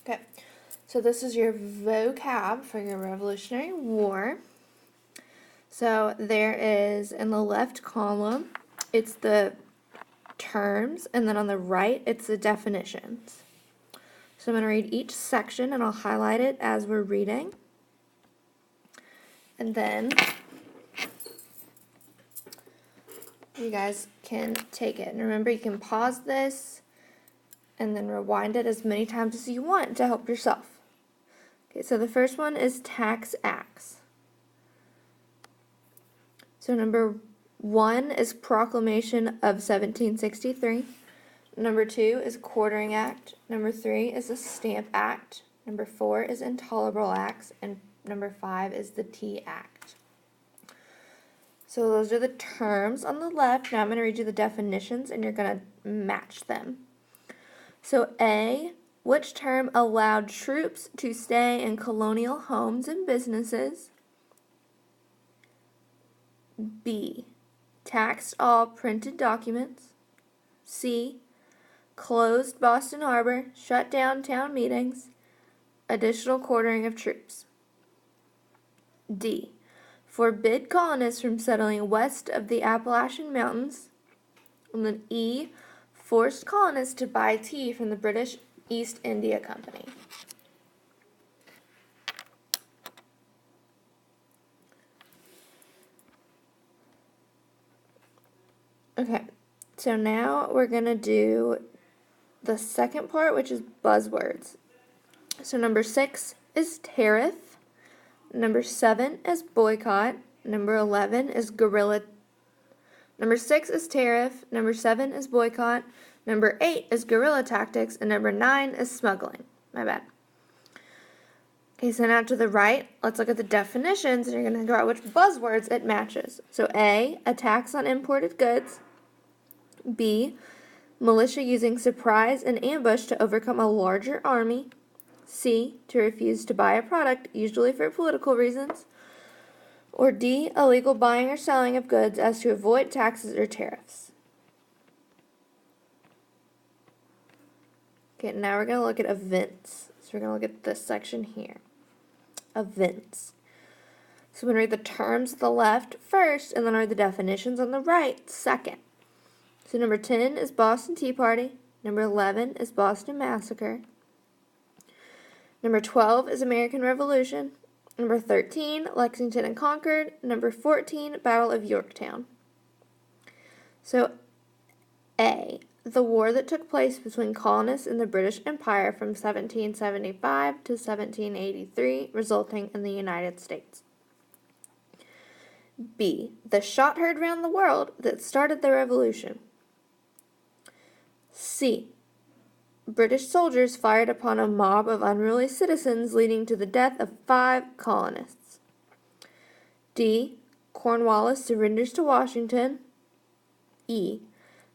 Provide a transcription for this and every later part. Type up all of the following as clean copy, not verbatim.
Okay, so this is your vocab for your Revolutionary War. So there is, in the left column, it's the terms, and then on the right, it's the definitions. So I'm going to read each section, and I'll highlight it as we're reading. And then you guys can take it. And remember, you can pause this and then rewind it as many times as you want to help yourself. Okay, so the first one is tax acts. So number 1 is Proclamation of 1763. Number 2 is Quartering Act. Number 3 is the Stamp Act. Number 4 is Intolerable Acts. And number 5 is the Tea Act. So those are the terms on the left. Now I'm going to read you the definitions, and you're going to match them. So A, which term allowed troops to stay in colonial homes and businesses? B, taxed all printed documents. C, closed Boston Harbor, shut down town meetings, additional quartering of troops. D, forbid colonists from settling west of the Appalachian Mountains. And then E, forced colonists to buy tea from the British East India Company. Okay, so now we're going to do the second part, which is buzzwords. So number 6 is tariff. Number 7 is boycott. Number 11 is guerrilla. Number 6 is tariff. Number 7 is boycott. Number 8 is guerrilla tactics. And number 9 is smuggling. My bad. Okay, so now to the right, let's look at the definitions, and you're going to figure out which buzzwords it matches. So A, a tax on imported goods. B, militia using surprise and ambush to overcome a larger army. C, to refuse to buy a product, usually for political reasons. Or D, illegal buying or selling of goods as to avoid taxes or tariffs. Okay, now we're going to look at events. So we're going to look at this section here. Events. So we're going to read the terms on the left first, and then read the definitions on the right second. So number 10 is Boston Tea Party. Number 11 is Boston Massacre. Number 12 is American Revolution. Number 13, Lexington and Concord. Number 14, Battle of Yorktown. So A, the war that took place between colonists and the British Empire from 1775 to 1783, resulting in the United States. B, the shot heard round the world that started the revolution. C, British soldiers fired upon a mob of unruly citizens, leading to the death of 5 colonists. D, Cornwallis surrenders to Washington. E,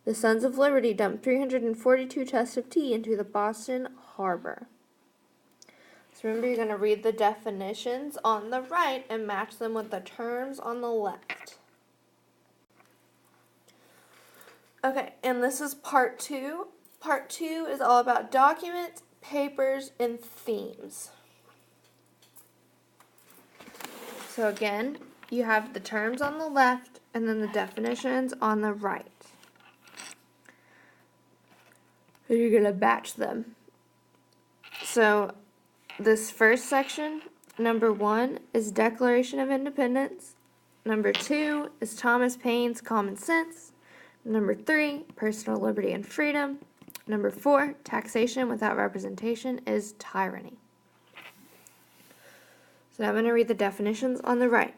the Sons of Liberty dumped 342 chests of tea into the Boston Harbor. So remember, you're going to read the definitions on the right and match them with the terms on the left. Okay, and this is part 2. Part 2 is all about documents, papers, and themes. So again, you have the terms on the left and then the definitions on the right. So you're going to batch them. So this first section, number 1 is Declaration of Independence. Number 2 is Thomas Paine's Common Sense. Number 3, Personal Liberty and Freedom. Number 4, Taxation without representation is tyranny. So now I'm going to read the definitions on the right.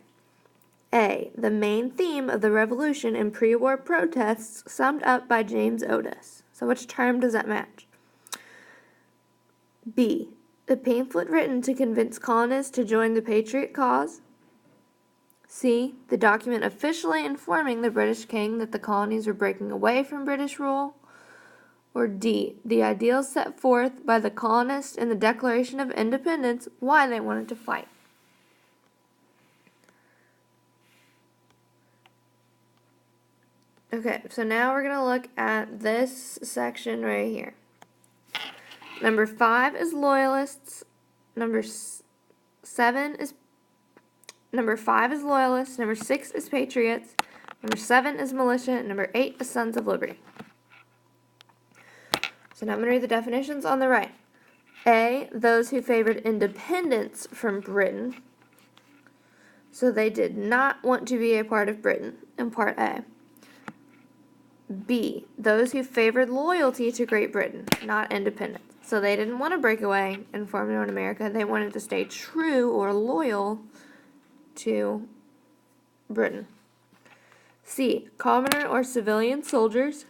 A, the main theme of the revolution and pre-war protests summed up by James Otis. So which term does that match? B, the pamphlet written to convince colonists to join the Patriot cause. C, the document officially informing the British king that the colonies were breaking away from British rule. Or D, the ideals set forth by the colonists in the Declaration of Independence, why they wanted to fight. Okay, so now we're going to look at this section right here. Number 5 is Loyalists. Number 5 is Loyalists. Number 6 is Patriots. Number 7 is Militia. And number 8 is Sons of Liberty. So now I'm going to read the definitions on the right. A, those who favored independence from Britain. So they did not want to be a part of Britain in Part A. B, those who favored loyalty to Great Britain, not independence. So they didn't want to break away and form their own America. They wanted to stay true or loyal to Britain. C, commoner or civilian soldiers.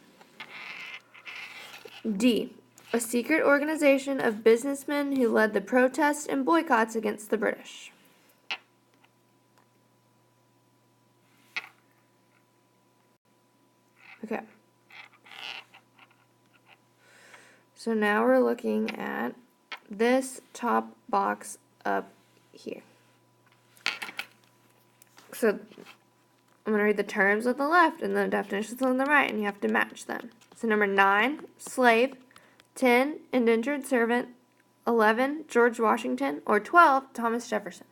D, a secret organization of businessmen who led the protests and boycotts against the British. Okay. So now we're looking at this top box up here. So I'm going to read the terms on the left and the definitions on the right, and you have to match them. So number 9, slave. 10, indentured servant. 11, George Washington. Or 12, Thomas Jefferson.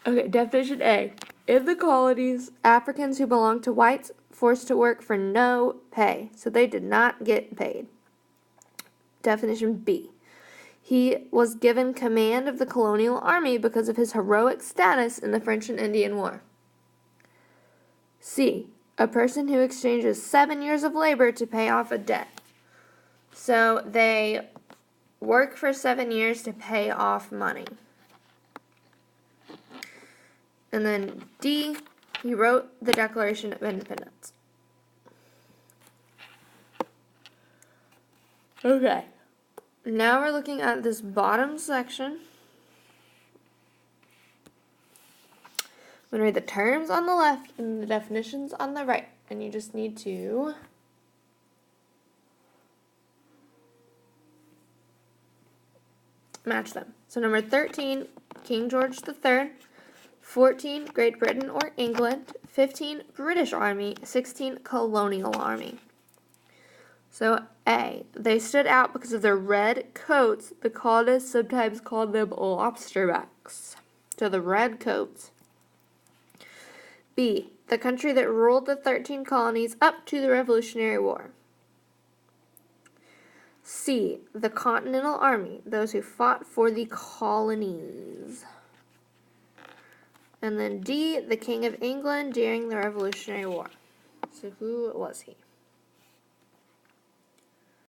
Definition A. In the colonies, Africans who belonged to whites forced to work for no pay, so they did not get paid. Definition B. He was given command of the colonial army because of his heroic status in the French and Indian War. C. A person who exchanges 7 years of labor to pay off a debt. So they work for 7 years to pay off money. And then D, he wrote the Declaration of Independence. Okay. Now we're looking at this bottom section. I'm going to read the terms on the left and the definitions on the right. And you just need to match them. So number 13, King George III. 14, Great Britain or England. 15, British Army. 16, Colonial Army. So A, they stood out because of their red coats. The colonists sometimes called them lobsterbacks. So the red coats. B, the country that ruled the 13 colonies up to the Revolutionary War. C, the Continental Army, those who fought for the colonies. And then D, the King of England during the Revolutionary War. So who was he?